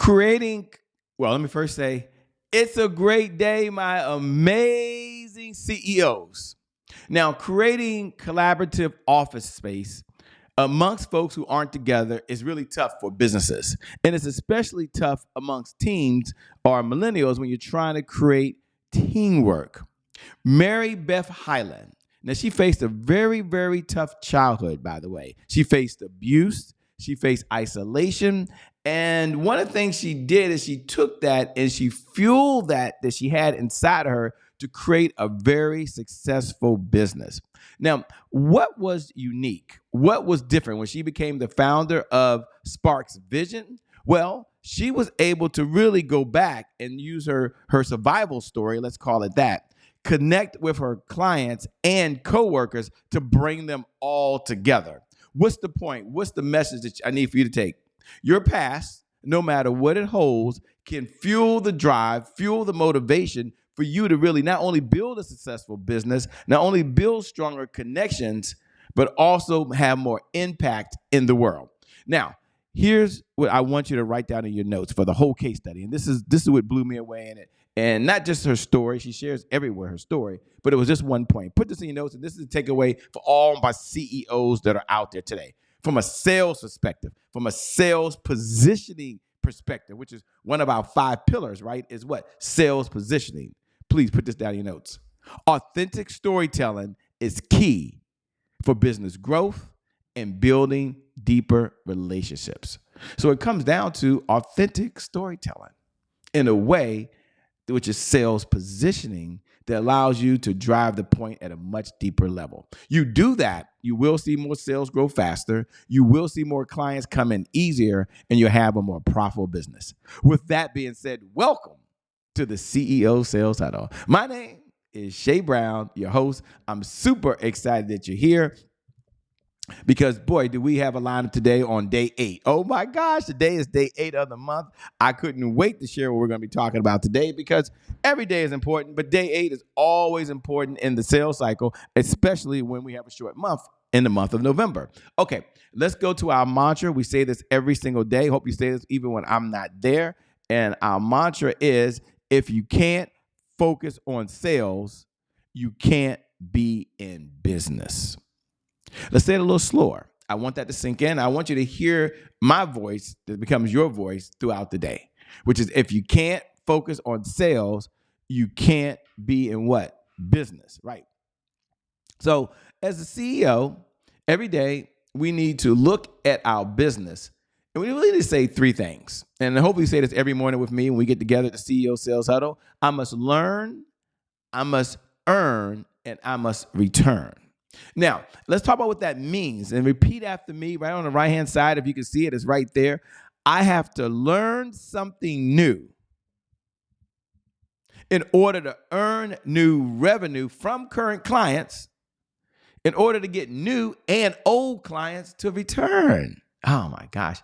Creating, well, let me first say, it's a great day, my amazing CEOs. Now, creating collaborative office space amongst folks who aren't together is really tough for businesses. And it's especially tough amongst teams or millennials when you're trying to create teamwork. MaryBeth Hyland. Now, she faced a very, very tough childhood, by the way. She faced abuse, she faced isolation. And one of the things she did is she took that and she fueled that she had inside of her to create a very successful business. Now, what was unique? What was different when she became the founder of Sparks Vision? Well, she was able to really go back and use her survival story, let's call it that, connect with her clients and coworkers to bring them all together. What's the point? What's the message that I need for you to take? Your past, no matter what it holds, can fuel the drive, fuel the motivation for you to really not only build a successful business, not only build stronger connections, but also have more impact in the world. Now, here's what I want you to write down in your notes for the whole case study. And this is what blew me away in it. And not just her story, she shares everywhere her story, but it was just one point. Put this in your notes, and this is a takeaway for all my CEOs that are out there today. From a sales perspective, from a sales positioning perspective, which is one of our 5 pillars, right, is what? Sales positioning. Please put this down in your notes. Authentic storytelling is key for business growth and building deeper relationships. So it comes down to authentic storytelling in a way which is sales positioning that allows you to drive the point at a much deeper level. You do that, you will see more sales grow faster, you will see more clients come in easier, and you'll have a more profitable business. With that being said, welcome to the CEO Sales Huddle. My name is Shay Brown, your host. I'm super excited that you're here because, boy, do we have a lineup today on day 8. Oh, my gosh, today is day 8 of the month. I couldn't wait to share what we're going to be talking about today because every day is important, but day 8 is always important in the sales cycle, especially when we have a short month in the month of November. Okay, let's go to our mantra. We say this every single day. Hope you say this even when I'm not there. And our mantra is, if you can't focus on sales, you can't be in business. Let's say it a little slower. I want that to sink in. I want you to hear my voice that becomes your voice throughout the day, which is if you can't focus on sales, you can't be in what? Business, right? So as a CEO, every day we need to look at our business and we really need to say 3 things. And hopefully you say this every morning with me when we get together at the CEO Sales Huddle. I must learn, I must earn, and I must return. Now, let's talk about what that means and repeat after me right on the right-hand side. If you can see it, it's right there. I have to learn something new in order to earn new revenue from current clients in order to get new and old clients to return. Oh, my gosh.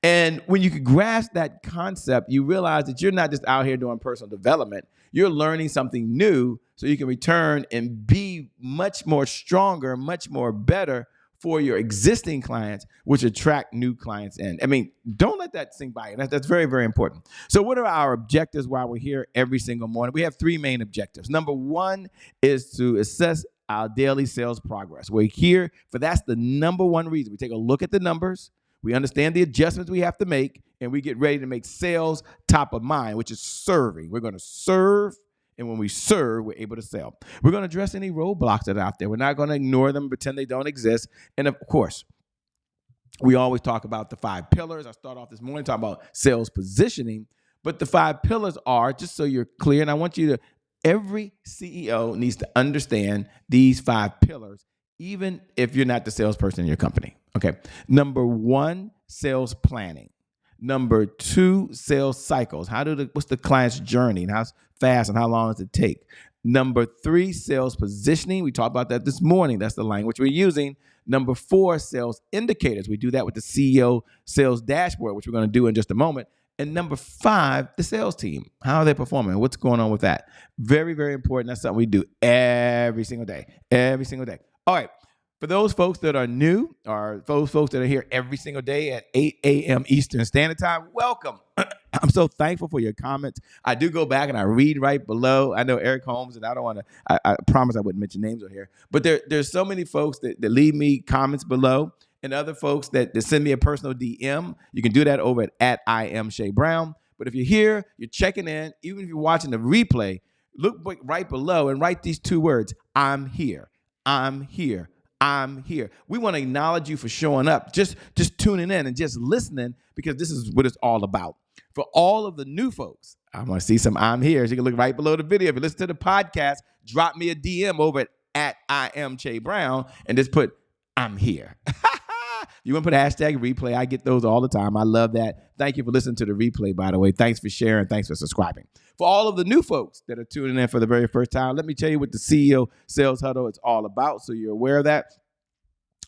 And when you can grasp that concept, you realize that you're not just out here doing personal development. You're learning something new so you can return and be much more stronger, much more better for your existing clients, which attract new clients in. I mean, don't let that sink by you. That's very, very important. So what are our objectives while we're here every single morning? We have 3 main objectives. Number 1 is to assess our daily sales progress. We're here for that's the number 1 reason. We take a look at the numbers. We understand the adjustments we have to make, and we get ready to make sales top of mind, which is serving. We're going to serve, and when we serve, we're able to sell. We're going to address any roadblocks that are out there. We're not going to ignore them, pretend they don't exist. And, of course, we always talk about the 5 pillars. I start off this morning talking about sales positioning, but the 5 pillars are, just so you're clear, and I want you to, every CEO needs to understand these 5 pillars, even if you're not the salesperson in your company. Okay. Number 1, sales planning. Number 2, sales cycles. What's the client's journey and how fast and how long does it take? Number 3, sales positioning. We talked about that this morning. That's the language we're using. Number 4, sales indicators. We do that with the CEO sales dashboard, which we're going to do in just a moment. And number 5, the sales team. How are they performing? What's going on with that? Very, very important. That's something we do every single day. Every single day. All right. For those folks that are new, or those folks that are here every single day at 8 a.m. Eastern Standard Time, welcome. I'm so thankful for your comments. I do go back and I read right below. I know Eric Holmes, and I don't want to, I promise I wouldn't mention names on here, but there's so many folks that leave me comments below, and other folks that send me a personal DM. You can do that over at I am Shay Brown. But if you're here, you're checking in, even if you're watching the replay, look right below and write these two words: I'm here. I'm here. I'm here. We want to acknowledge you for showing up, just tuning in and just listening, because this is what it's all about. For all of the new folks, I want to see some I'm here. So you can look right below the video. If you listen to the podcast, drop me a DM over at I am Shay Brown and just put I'm here. You want to put hashtag replay? I get those all the time. I love that. Thank you for listening to the replay, by the way. Thanks for sharing. Thanks for subscribing. For all of the new folks that are tuning in for the very first time, let me tell you what the CEO Sales Huddle is all about, so you're aware of that.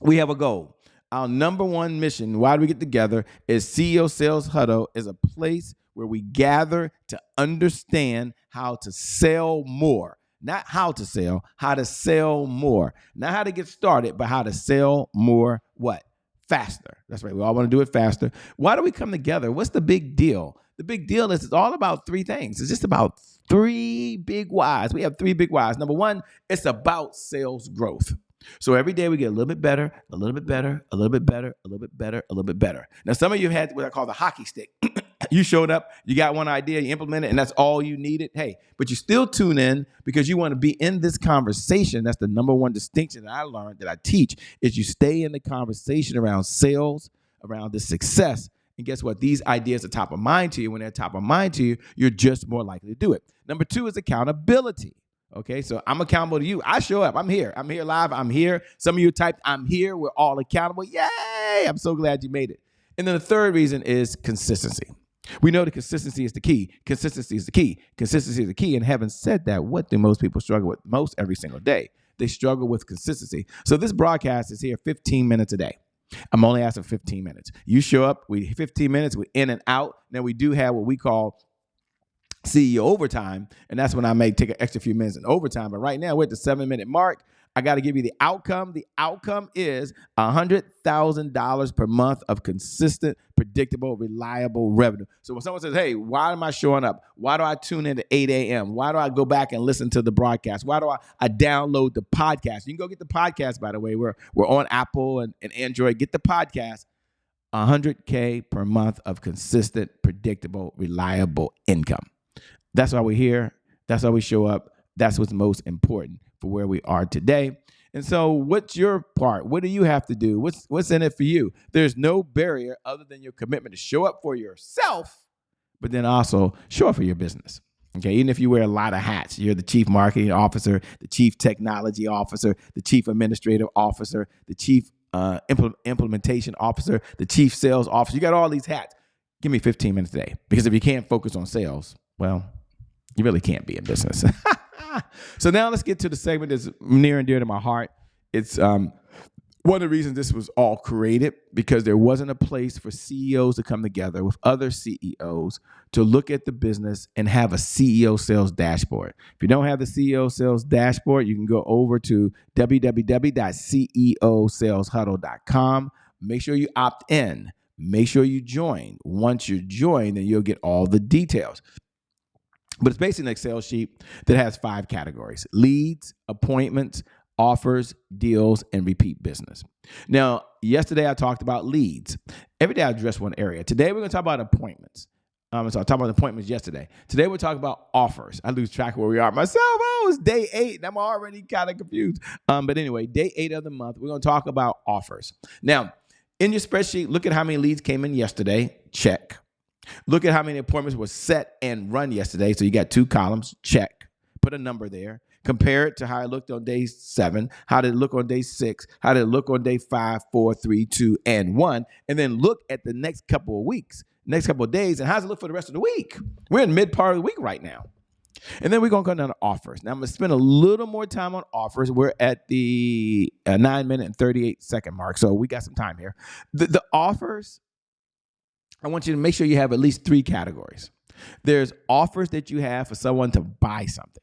We have a goal. Our number one mission, why do we get together, is CEO Sales Huddle is a place where we gather to understand how to sell more. Not how to sell more. Not how to get started, but how to sell more what? Faster. That's right. We all want to do it faster. Why do we come together? What's the big deal? The big deal is it's all about three things. It's just about three big whys. We have three big whys. Number one, it's about sales growth. So every day we get a little bit better, a little bit better, a little bit better, a little bit better, a little bit better. Now, some of you had what I call the hockey stick. You showed up, you got one idea, you implement it, and that's all you needed. Hey, but you still tune in because you want to be in this conversation. That's the number one distinction that I learned, that I teach, is you stay in the conversation around sales, around the success. And guess what? These ideas are top of mind to you. When they're top of mind to you, you're just more likely to do it. Number two is accountability. Okay, so I'm accountable to you. I show up. I'm here. I'm here live. I'm here. Some of you typed, I'm here. We're all accountable. Yay! I'm so glad you made it. And then the third reason is consistency. We know that consistency is the key. Consistency is the key. Consistency is the key. And having said that, what do most people struggle with most every single day? They struggle with consistency. So this broadcast is here 15 minutes a day. I'm only asking 15 minutes. You show up, 15 minutes, we're in and out. Now we do have what we call CEO overtime, and that's when I may take an extra few minutes in overtime. But right now we're at the 7-minute mark. I got to give you the outcome. The outcome is $100,000 per month of consistent, predictable, reliable revenue. So when someone says, hey, why am I showing up? Why do I tune in at 8 a.m.? Why do I go back and listen to the broadcast? Why do I download the podcast? You can go get the podcast, by the way. We're on Apple and Android. Get the podcast. $100K per month of consistent, predictable, reliable income. That's why we're here. That's why we show up. That's what's most important for where we are today. And so what's your part? What do you have to do? What's in it for you? There's no barrier other than your commitment to show up for yourself, but then also show up for your business. Okay, even if you wear a lot of hats, you're the chief marketing officer, the chief technology officer, the chief administrative officer, the chief implementation officer, the chief sales officer. You got all these hats. Give me 15 minutes a day, because if you can't focus on sales, well, you really can't be in business. So now let's get to the segment that's near and dear to my heart. It's one of the reasons this was all created, because there wasn't a place for CEOs to come together with other CEOs to look at the business and have a CEO sales dashboard. If you don't have the CEO sales dashboard, you can go over to www.ceosaleshuddle.com. Make sure you opt in. Make sure you join. Once you join, then you'll get all the details. But it's basically an Excel sheet that has 5 categories: leads, appointments, offers, deals, and repeat business. Now, yesterday I talked about leads. Every day I address one area. Today we're going to talk about appointments. So I talked about appointments yesterday. Today we're talking about offers. I lose track of where we are myself. Oh, it's day 8, and I'm already kind of confused. But anyway, day 8 of the month, we're going to talk about offers. Now, in your spreadsheet, look at how many leads came in yesterday. Check. Look at how many appointments were set and run yesterday. So you got 2 columns. Check. Put a number there. Compare it to how it looked on day 7. How did it look on day 6? How did it look on day 5, 4, 3, 2, and 1? And then look at the next couple of weeks, next couple of days, and how does it look for the rest of the week? We're in mid part of the week right now. And then we're going to go down to offers. Now, I'm going to spend a little more time on offers. We're at the 9-minute and 38-second mark, so we got some time here. The offers, I want you to make sure you have at least 3 categories. There's offers that you have for someone to buy something.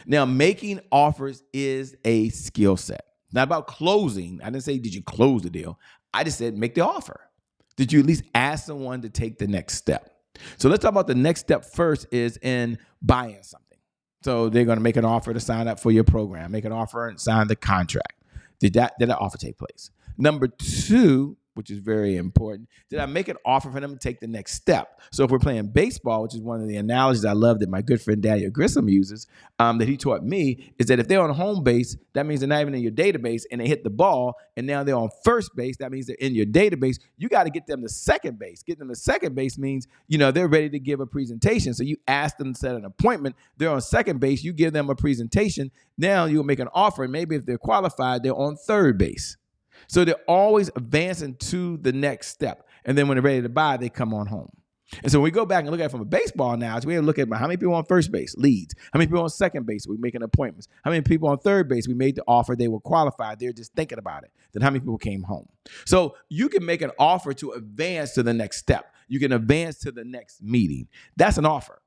Now, making offers is a skill set. Not about closing. I didn't say, did you close the deal? I just said, make the offer. Did you at least ask someone to take the next step? So let's talk about the next step first is in buying something. So they're going to make an offer to sign up for your program, make an offer and sign the contract. Did that offer take place? Number two, which is very important, did I make an offer for them to take the next step? So if we're playing baseball, which is one of the analogies I love that my good friend Daniel Grissom uses, that he taught me, is that if they're on home base, that means they're not even in your database, and they hit the ball, and now they're on first base, that means they're in your database. You got to get them to second base. Getting them to second base means, they're ready to give a presentation. So you ask them to set an appointment. They're on second base. You give them a presentation. Now you'll make an offer, and maybe if they're qualified, they're on third base. So they're always advancing to the next step. And then when they're ready to buy, they come on home. And so when we go back and look at it from a baseball analogy, we have to look at how many people on first base, leads. How many people on second base, we're making appointments. How many people on third base, we made the offer, they were qualified, they're just thinking about it. Then how many people came home? So you can make an offer to advance to the next step. You can advance to the next meeting. That's an offer.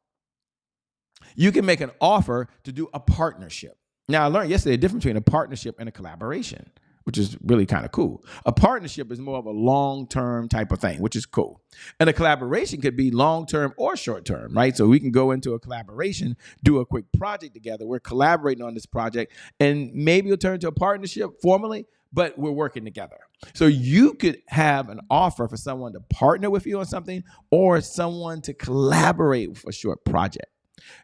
You can make an offer to do a partnership. Now, I learned yesterday the difference between a partnership and a collaboration, which is really kind of cool. A partnership is more of a long-term type of thing, which is cool. And a collaboration could be long-term or short-term, right? So we can go into a collaboration, do a quick project together. We're collaborating on this project, and maybe it'll turn into a partnership formally, but we're working together. So you could have an offer for someone to partner with you on something or someone to collaborate with a short project.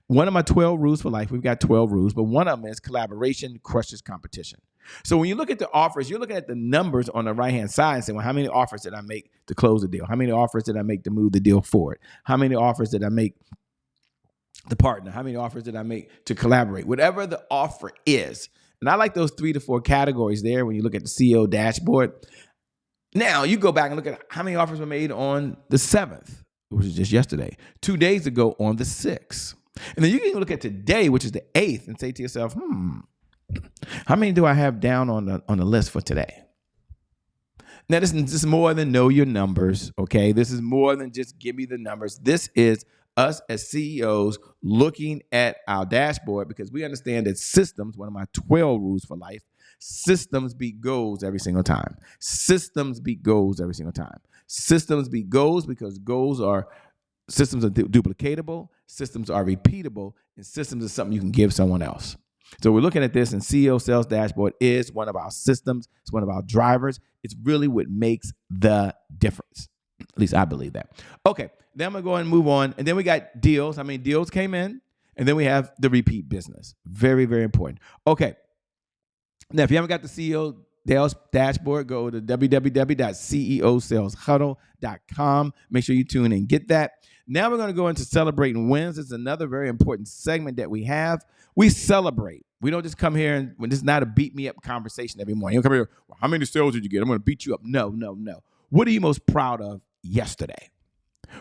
One of my 12 rules for life, we've got 12 rules, but one of them is collaboration crushes competition. So when you look at the offers, you're looking at the numbers on the right-hand side and saying, well, how many offers did I make to close the deal? How many offers did I make to move the deal forward? How many offers did I make to partner? How many offers did I make to collaborate? Whatever the offer is. And I like those 3 to 4 categories there when you look at the CEO dashboard. Now you go back and look at how many offers were made on the 7th, which is just yesterday, 2 days ago on the 6th. And then you can look at today, which is the 8th, and say to yourself, how many do I have down on the list for today? Now, this is more than know your numbers, okay? This is more than just give me the numbers. This is us as CEOs looking at our dashboard because we understand that systems, one of my 12 rules for life, systems beat goals every single time. Systems beat goals every single time. Systems beat goals because systems are duplicatable, systems are repeatable, and systems is something you can give someone else. So we're looking at this, and CEO Sales Dashboard is one of our systems. It's one of our drivers. It's really what makes the difference. At least I believe that. Okay, then I'm going to go and move on. And then we got deals. How many deals came in? And then we have the repeat business. Very, very important. Okay. Now, if you haven't got the CEO Sales Dashboard, go to www.ceosaleshuddle.com. Make sure you tune in and get that. Now we're going to go into celebrating wins. It's another very important segment that we have. We celebrate. We don't just come here and this is not a beat me up conversation every morning. You don't come here, well, how many sales did you get? I'm going to beat you up. No. What are you most proud of yesterday?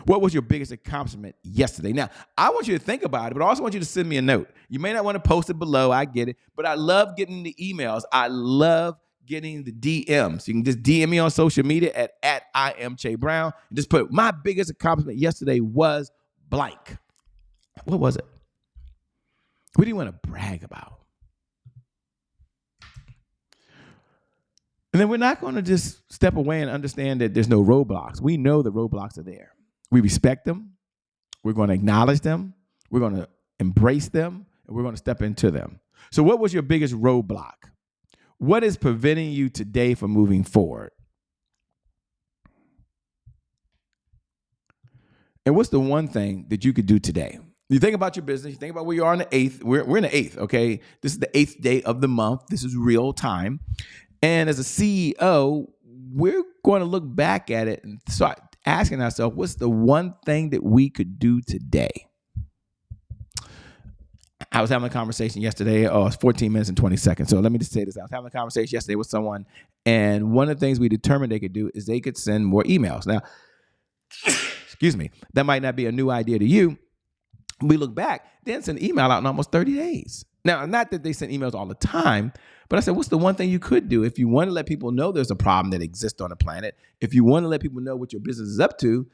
What was your biggest accomplishment yesterday? Now, I want you to think about it, but I also want you to send me a note. You may not want to post it below. I get it. But I love getting the emails. I love getting the DMs. You can just DM me on social media at I am Che Brown and just put my biggest accomplishment yesterday was blank. What was it? What do you want to brag about? And then we're not going to just step away and understand that there's no roadblocks. We know the roadblocks are there. We respect them. We're going to acknowledge them. We're going to embrace them, and we're going to step into them. So what was your biggest roadblock? What is preventing you today from moving forward? And what's the one thing that you could do today? You think about your business. You think about where you are on the 8th. We're in the 8th, okay? This is the 8th day of the month. This is real time. And as a CEO, we're going to look back at it and start asking ourselves, what's the one thing that we could do today? I was having a conversation yesterday. It's 14 minutes and 20 seconds. So let me just say this. I was having a conversation yesterday with someone, and one of the things we determined they could do is they could send more emails. Now, excuse me, that might not be a new idea to you. We look back, they didn't send an email out in almost 30 days. Now, not that they send emails all the time, but I said, what's the one thing you could do if you want to let people know there's a problem that exists on the planet? If you want to let people know what your business is up to,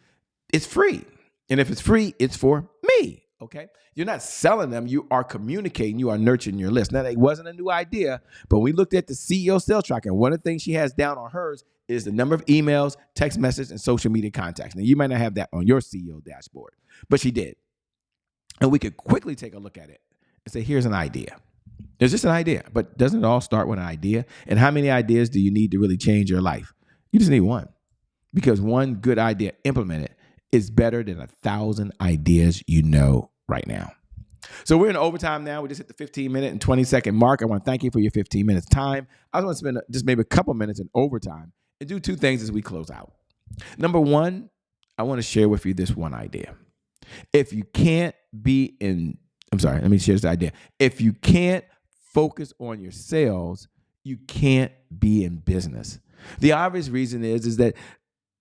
it's free. And if it's free, it's for me. Okay. You're not selling them. You are communicating. You are nurturing your list. Now, it wasn't a new idea, but we looked at the CEO sales tracker. And one of the things she has down on hers is the number of emails, text messages, and social media contacts. Now, you might not have that on your CEO dashboard, but she did. And we could quickly take a look at it and say, here's an idea. It's just an idea, but doesn't it all start with an idea? And how many ideas do you need to really change your life? You just need one, because one good idea implemented is better than 1,000 ideas you know right now. So we're in overtime now. We just hit the 15-minute and 20-second mark. I want to thank you for your 15 minutes time. I want to spend just maybe a couple minutes in overtime and do two things as we close out. Number one, I want to share with you this one idea. If you can't let me share this idea. If you can't focus on your sales, you can't be in business. The obvious reason is that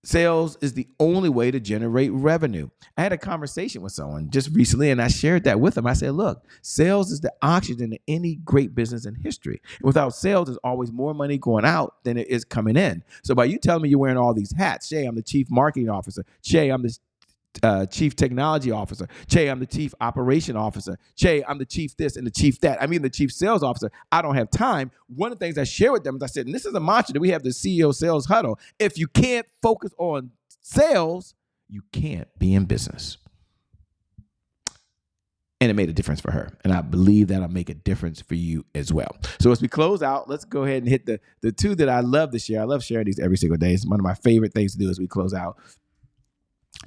sales is the only way to generate revenue. I had a conversation with someone just recently, and I shared that with them. I said, look, sales is the oxygen to any great business in history. And without sales, there's always more money going out than it is coming in. So by you telling me you're wearing all these hats, Shay, I'm the chief marketing officer. Shay, I'm the chief technology officer. Che, I'm the chief operation officer. Che, I'm the chief this and the chief that. I mean, the chief sales officer. I don't have time. One of the things I share with them is I said, and this is a mantra that we have the CEO Sales Huddle. If you can't focus on sales, you can't be in business. And it made a difference for her. And I believe that'll make a difference for you as well. So as we close out, let's go ahead and hit the two that I love to share. I love sharing these every single day. It's one of my favorite things to do as we close out,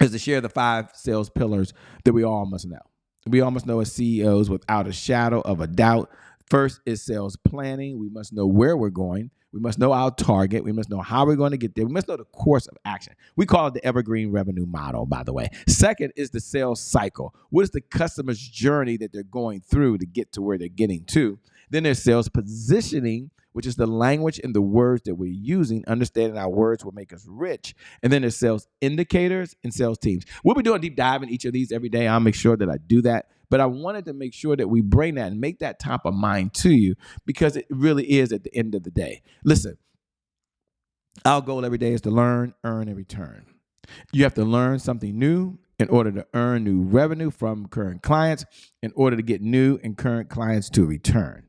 is to share the 5 sales pillars that we all must know. We all must know as CEOs without a shadow of a doubt. First is sales planning. We must know where we're going. We must know our target. We must know how we're going to get there. We must know the course of action. We call it the evergreen revenue model, by the way. Second is the sales cycle. What is the customer's journey that they're going through to get to where they're getting to? Then there's sales positioning, which is the language and the words that we're using. Understanding our words will make us rich. And then there's sales indicators and sales teams. We'll be doing a deep dive in each of these every day. I'll make sure that I do that. But I wanted to make sure that we bring that and make that top of mind to you, because it really is at the end of the day. Listen, our goal every day is to learn, earn, and return. You have to learn something new in order to earn new revenue from current clients, in order to get new and current clients to return.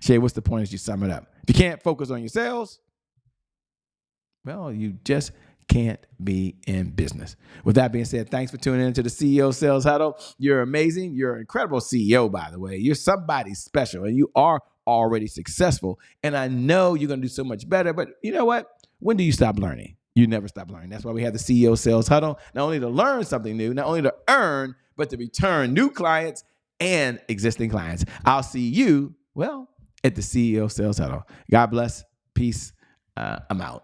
Shay, what's the point as you sum it up? If you can't focus on your sales, well, you just can't be in business. With that being said, thanks for tuning in to the CEO Sales Huddle. You're amazing. You're an incredible CEO, by the way. You're somebody special, and you are already successful. And I know you're going to do so much better, but you know what? When do you stop learning? You never stop learning. That's why we have the CEO Sales Huddle, not only to learn something new, not only to earn, but to return new clients and existing clients. I'll see you, well, at the CEO Sales Huddle. God bless. Peace. I'm out.